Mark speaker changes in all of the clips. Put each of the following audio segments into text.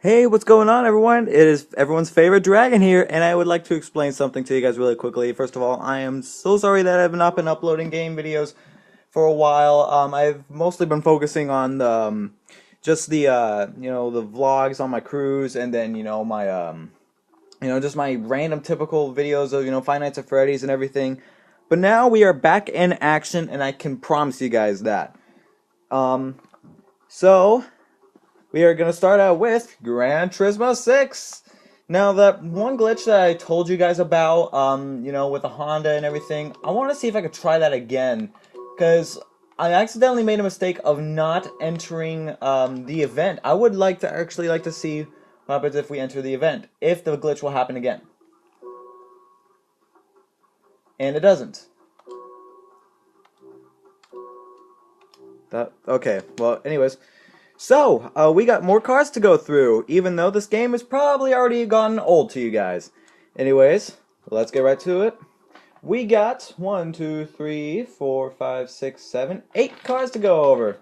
Speaker 1: Hey, what's going on, everyone? It is everyone's favorite dragon here, and I would like to explain something to you guys really quickly. First of all, I am so sorry that I've not been uploading game videos for a while. I've mostly been focusing on just the vlogs on my cruise, and then just my random typical videos of Five Nights at Freddy's and everything. But now we are back in action, and I can promise you guys that. Um, so. We are going to start out with Gran Turismo 6. Now, that one glitch that I told you guys about, with the Honda and everything, I want to see if I could try that again. Because I accidentally made a mistake of not entering the event. I would actually like to see what happens if we enter the event. If the glitch will happen again. And it doesn't. Okay, well, anyways. So, we got more cars to go through, even though this game has probably already gotten old to you guys. Anyways, let's get right to it. We got 1, 2, 3, 4, 5, 6, 7, 8 cars to go over.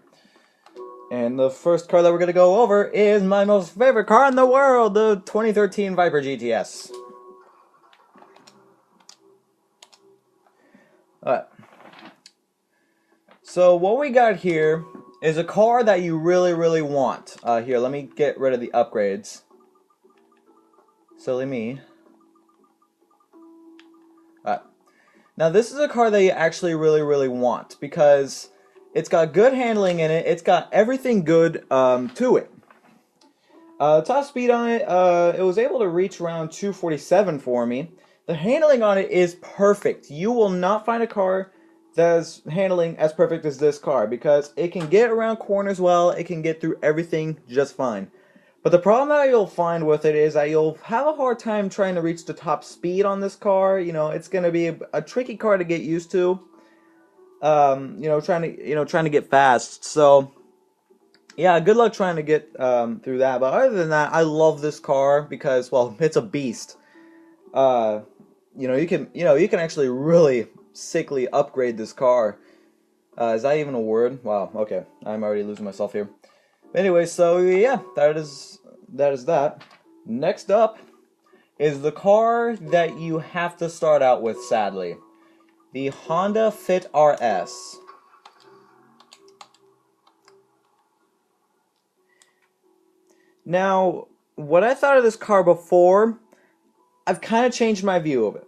Speaker 1: And the first car that we're going to go over is my most favorite car in the world, the 2013 Viper GTS. Alright. So what we got here is a car that you really, really want. Here, let me get rid of the upgrades. Silly me. Alright. Now this is a car that you actually really, really want because it's got good handling in it. It's got everything good to it. Top speed on it, it was able to reach around 247 for me. The handling on it is perfect. You will not find a car that's handling as perfect as this car because it can get around corners well, it can get through everything just fine. But the problem that you'll find with it is that you'll have a hard time trying to reach the top speed on this car. It's going to be a tricky car to get used to. Trying to get fast. So, yeah, good luck trying to get through that. But other than that, I love this car because, well, it's a beast. You can actually really sickly upgrade this car. Is that even a word? Wow, okay. I'm already losing myself here. Anyway, so yeah, that is that. Next up is the car that you have to start out with, sadly. The Honda Fit RS. Now, what I thought of this car before, I've kind of changed my view of it.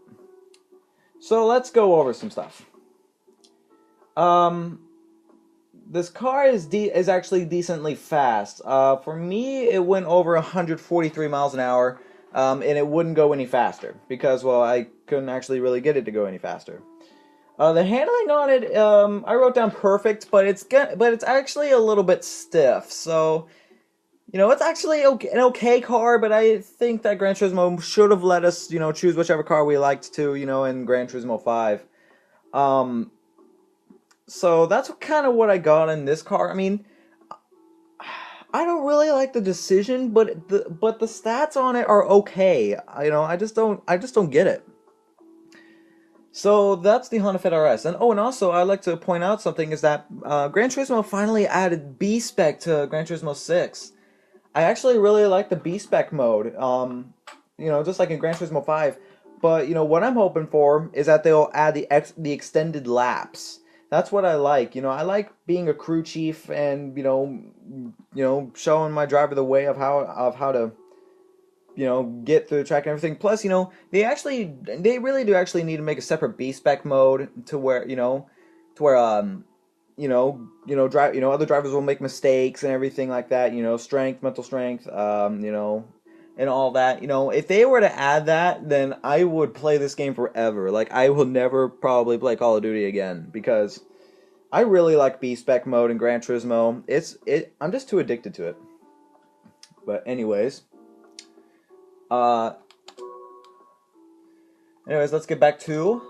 Speaker 1: So let's go over some stuff. This car is actually decently fast. For me, it went over 143 miles an hour, and it wouldn't go any faster because, well, I couldn't actually really get it to go any faster. The handling on it, I wrote down perfect, but it's actually a little bit stiff. So, it's actually an okay car, but I think that Gran Turismo should have let us, choose whichever car we liked to, in Gran Turismo 5. So that's kind of what I got in this car. I mean, I don't really like the decision, but the stats on it are okay. I just don't get it. So that's the Honda Fit RS. And also I'd like to point out something is that Gran Turismo finally added B-Spec to Gran Turismo 6. I actually really like the B-Spec mode. Just like in Gran Turismo 5. But what I'm hoping for is that they'll add the extended laps. That's what I like. I like being a crew chief and showing my driver the way of how to get through the track and everything. Plus, they really do actually need to make a separate B-Spec mode to where other drivers will make mistakes and everything like that. Strength, mental strength, and all that. If they were to add that, then I would play this game forever. Like, I will never probably play Call of Duty again because I really like B-Spec mode in Gran Turismo. I'm just too addicted to it. But anyways, let's get back to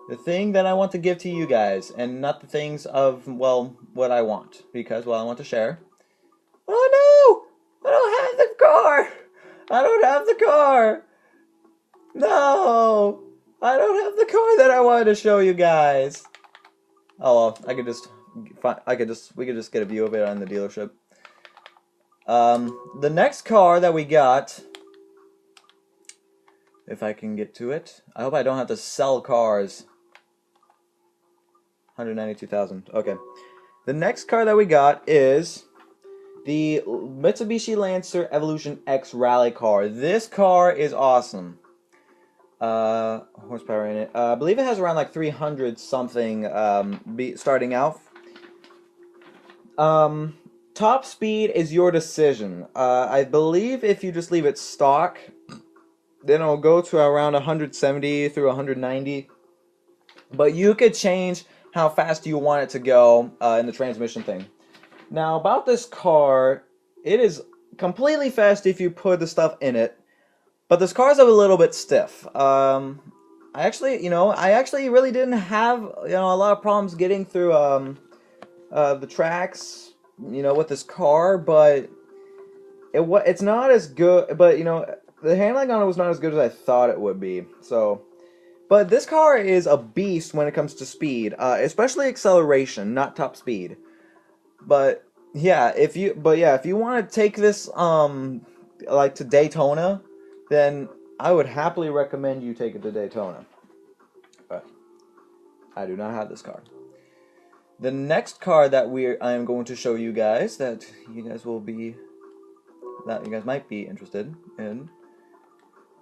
Speaker 1: the thing that I want to give to you guys, and not the things of, well, what I want, because, well, I want to share. Oh no! I don't have the car! I don't have the car! No! I don't have the car that I wanted to show you guys! Oh well, we could just get a view of it on the dealership. The next car that we got, if I can get to it. I hope I don't have to sell cars. 192,000. Okay. The next car that we got is the Mitsubishi Lancer Evolution X Rally car. This car is awesome. Horsepower in it. I believe it has around like 300 something starting out. Top speed is your decision. I believe if you just leave it stock, then it'll go to around 170 through 190. But you could change how fast you want it to go in the transmission thing. Now, about this car, it is completely fast if you put the stuff in it, but this car is a little bit stiff. I actually really didn't have a lot of problems getting through the tracks, with this car, but it's not as good. But the handling on it was not as good as I thought it would be. So. But this car is a beast when it comes to speed, especially acceleration, not top speed. But yeah, if you want to take this like to Daytona, then I would happily recommend you take it to Daytona. But I do not have this car. The next car that I am going to show you guys that you guys might be interested in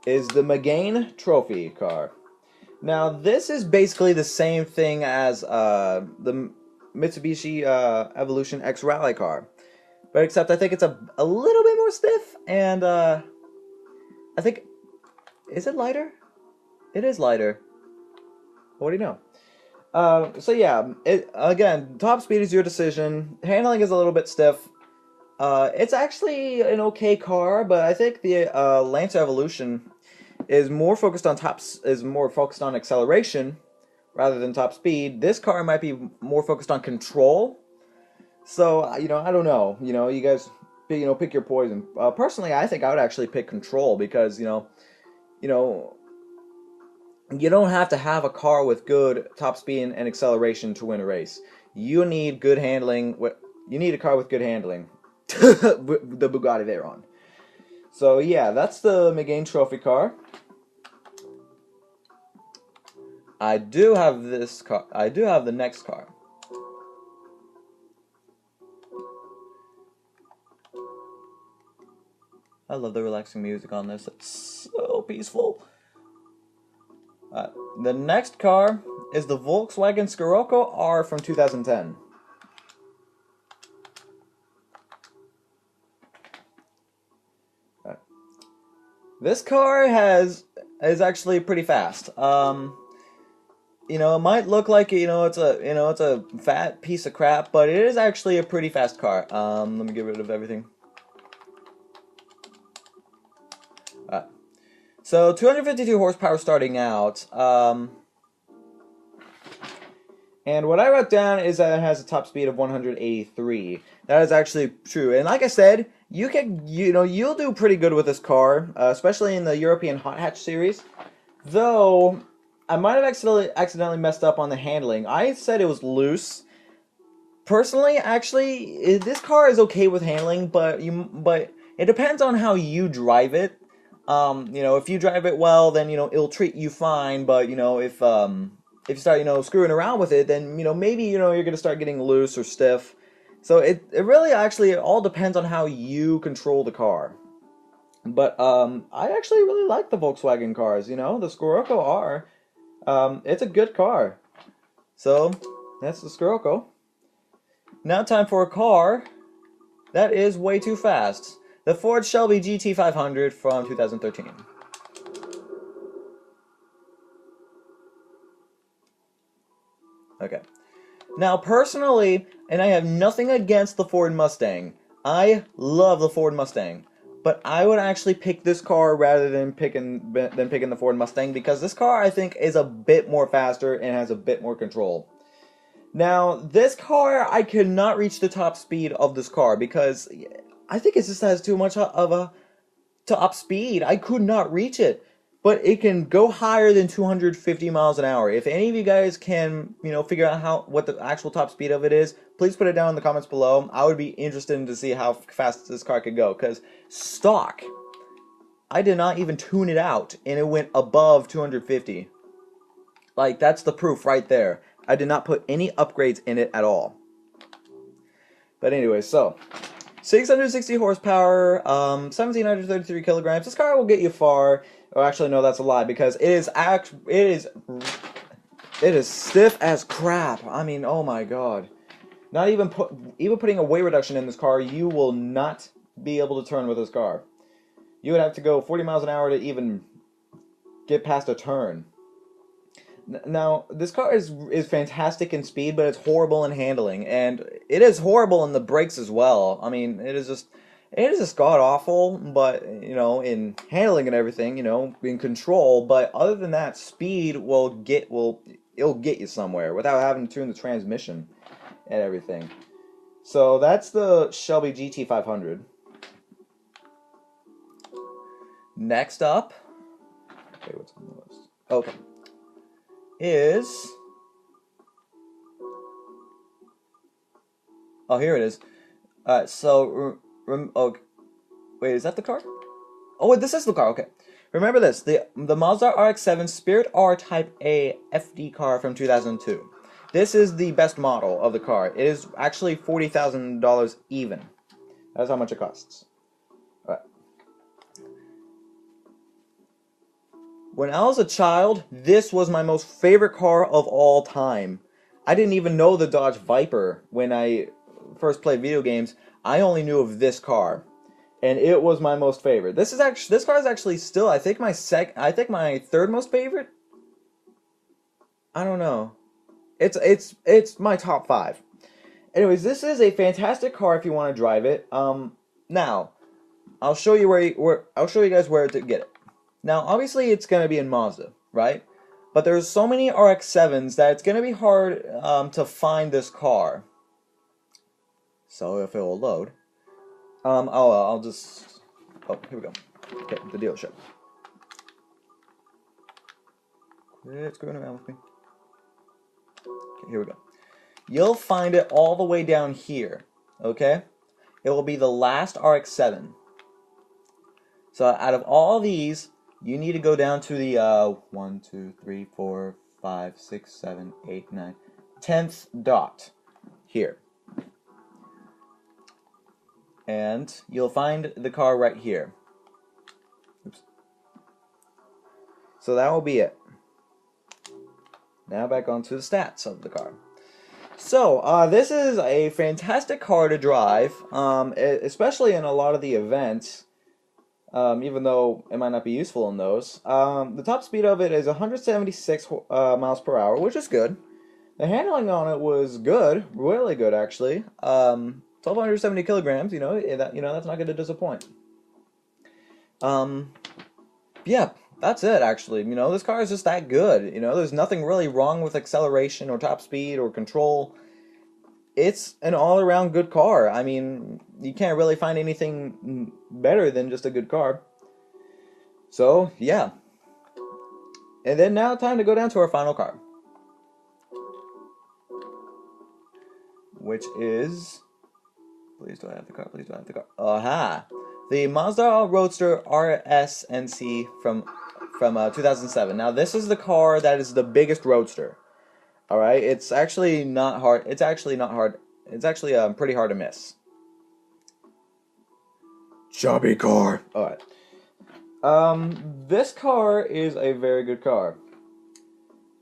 Speaker 1: is the Megane Trophy car. Now, this is basically the same thing as the Mitsubishi Evolution X Rally car. But except I think it's a little bit more stiff, and I think... Is it lighter? It is lighter. What do you know? So yeah, again, top speed is your decision. Handling is a little bit stiff. It's actually an okay car, but I think the Lancer Evolution is more focused on acceleration rather than top speed. This car might be more focused on control. So I don't know. You guys, pick your poison. Personally, I think I would actually pick control because you don't have to have a car with good top speed and acceleration to win a race. You need good handling. You need a car with good handling. The Bugatti Veyron. So yeah, that's the Megane Trophy car. I do have this car. I do have the next car. I love the relaxing music on this. It's so peaceful. The next car is the Volkswagen Scirocco R from 2010. This car is actually pretty fast. It might look like it's a fat piece of crap, but it is actually a pretty fast car. Let me get rid of everything. So 252 horsepower starting out. And what I wrote down is that it has a top speed of 183. That is actually true. And like I said, you'll do pretty good with this car, especially in the European Hot Hatch series. Though I might have accidentally messed up on the handling. I said it was loose. Personally, actually, this car is okay with handling, but it depends on how you drive it. If you drive it well, then it'll treat you fine. But if you start screwing around with it, then maybe you're gonna start getting loose or stiff. So it really actually all depends on how you control the car. But I actually really like the Volkswagen cars. The Scirocco R. It's a good car. So that's the Scirocco. Now time for a car that is way too fast. The Ford Shelby GT500 from 2013. Okay. Now, personally, and I have nothing against the Ford Mustang. I love the Ford Mustang. But I would actually pick this car rather than picking the Ford Mustang because this car, I think, is a bit more faster and has a bit more control. Now, this car, I could not reach the top speed of this car because I think it just has too much of a top speed. I could not reach it. but it can go higher than 250 miles an hour. If any of you guys can, figure out what the actual top speed of it is, please put it down in the comments below. I would be interested to see how fast this car could go, because stock, I did not even tune it out, and it went above 250. Like, that's the proof right there. I did not put any upgrades in it at all. But anyway, so 660 horsepower, 1,733 kilograms. This car will get you far. Oh, actually, no, that's a lie, because it is stiff as crap. I mean, oh my god. Not even putting a weight reduction in this car, you will not be able to turn with this car. You would have to go 40 miles an hour to even get past a turn. Now, this car is fantastic in speed, but it's horrible in handling, and it is horrible in the brakes as well. I mean, it is just god awful, but in handling and everything, in control. But other than that, speed it'll get you somewhere without having to tune the transmission and everything. So that's the Shelby GT500. Next up, okay, what's on the list? Okay. Oh, here it is. Oh, wait, is that the car? Oh, wait, this is the car. Okay, remember this: the Mazda RX-7 Spirit R Type A FD car from 2002. This is the best model of the car. It is actually $40,000 even. That's how much it costs. All right. When I was a child, this was my most favorite car of all time. I didn't even know the Dodge Viper when I first played video games. I only knew of this car, and it was my most favorite. This car is actually still, I think my third most favorite. I don't know. It's my top 5. Anyways, this is a fantastic car if you want to drive it. Now I'll show you guys where to get it. Now, obviously, it's going to be in Mazda, right? But there's so many RX-7s that it's going to be hard to find this car. So, if it will load. I'll just... Oh, here we go. Okay, the dealership. Quit screwing around with me. Okay, here we go. You'll find it all the way down here, okay? It will be the last RX-7. So, out of all these... You need to go down to the 1, 2, 3, 4, 5, 6, 7, 8, 9, 10th dot here. And you'll find the car right here. Oops. So that will be it. Now back onto the stats of the car. So, this is a fantastic car to drive, especially in a lot of the events. Even though it might not be useful in those. The top speed of it is 176 miles per hour, which is good. The handling on it was good, really good actually. 1,270 kilograms, that's not going to disappoint. Yeah, that's it actually. This car is just that good. There's nothing really wrong with acceleration or top speed or control. It's an all-around good car. I mean, you can't really find anything better than just a good car. So, yeah. And then now time to go down to our final car. Which is... Please do I have the car? Please do I have the car? Aha! The Mazda Roadster RS NC from 2007. Now, this is the car that is the biggest Roadster. Alright, it's actually not hard. It's actually not hard. It's actually pretty hard to miss. Chubby car. Alright. This car is a very good car.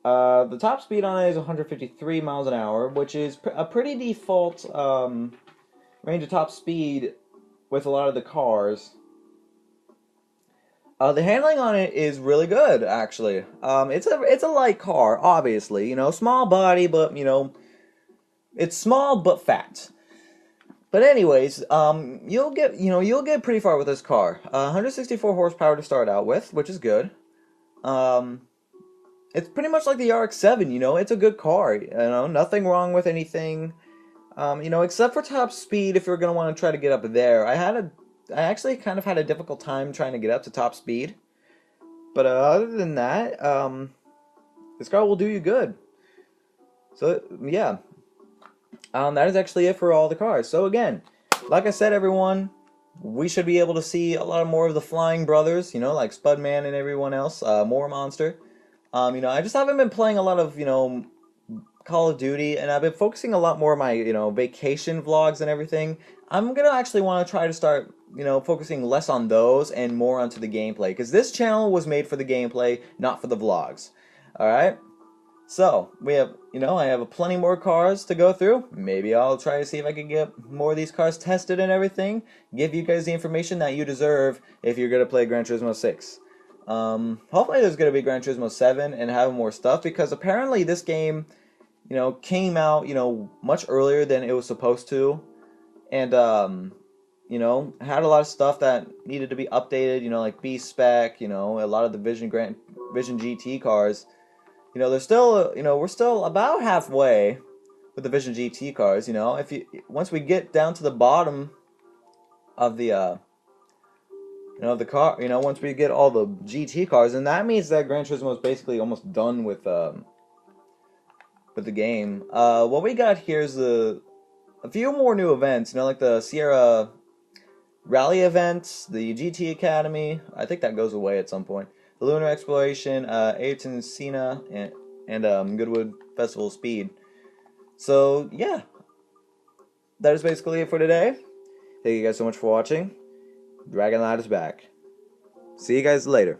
Speaker 1: The top speed on it is 153 miles an hour, which is a pretty default range of top speed with a lot of the cars. The handling on it is really good, actually. It's a light car, obviously. Small body, but it's small but fat. But anyways, you'll get pretty far with this car. 164 horsepower to start out with, which is good. It's pretty much like the RX-7. It's a good car. Nothing wrong with anything. Except for top speed. If you're gonna want to try to get up there, I actually kind of had a difficult time trying to get up to top speed. But other than that, this car will do you good. So yeah, that is actually it for all the cars. So again, like I said, everyone, we should be able to see a lot more of the Flying Brothers, you know, like Spudman and everyone else, more Monster. You know, I just haven't been playing a lot of, you know, Call of Duty, and I've been focusing a lot more on my, you know, vacation vlogs and everything. I'm gonna actually want to try to start, you know, focusing less on those and more onto the gameplay, because this channel was made for the gameplay, not for the vlogs. Alright? So, we have, you know, I have plenty more cars to go through. Maybe I'll try to see if I can get more of these cars tested and everything. Give you guys the information that you deserve if you're going to play Gran Turismo 6. Hopefully there's going to be Gran Turismo 7 and have more stuff, because apparently this game, you know, came out, you know, much earlier than it was supposed to. And, you know, had a lot of stuff that needed to be updated, you know, like B-Spec, you know, a lot of the Vision GT cars. You know, there's still, you know, we're still about halfway with the Vision GT cars. You know, if you once we get down to the bottom of the, you know, the car, you know, once we get all the GT cars, and that means that Gran Turismo is basically almost done with the game. What we got here is a few more new events. You know, like the Sierra Rally events, the GT Academy. I think that goes away at some point. The Lunar Exploration, Ayrton Senna, and Goodwood Festival Speed. So, yeah. That is basically it for today. Thank you guys so much for watching. Dragon Lad is back. See you guys later.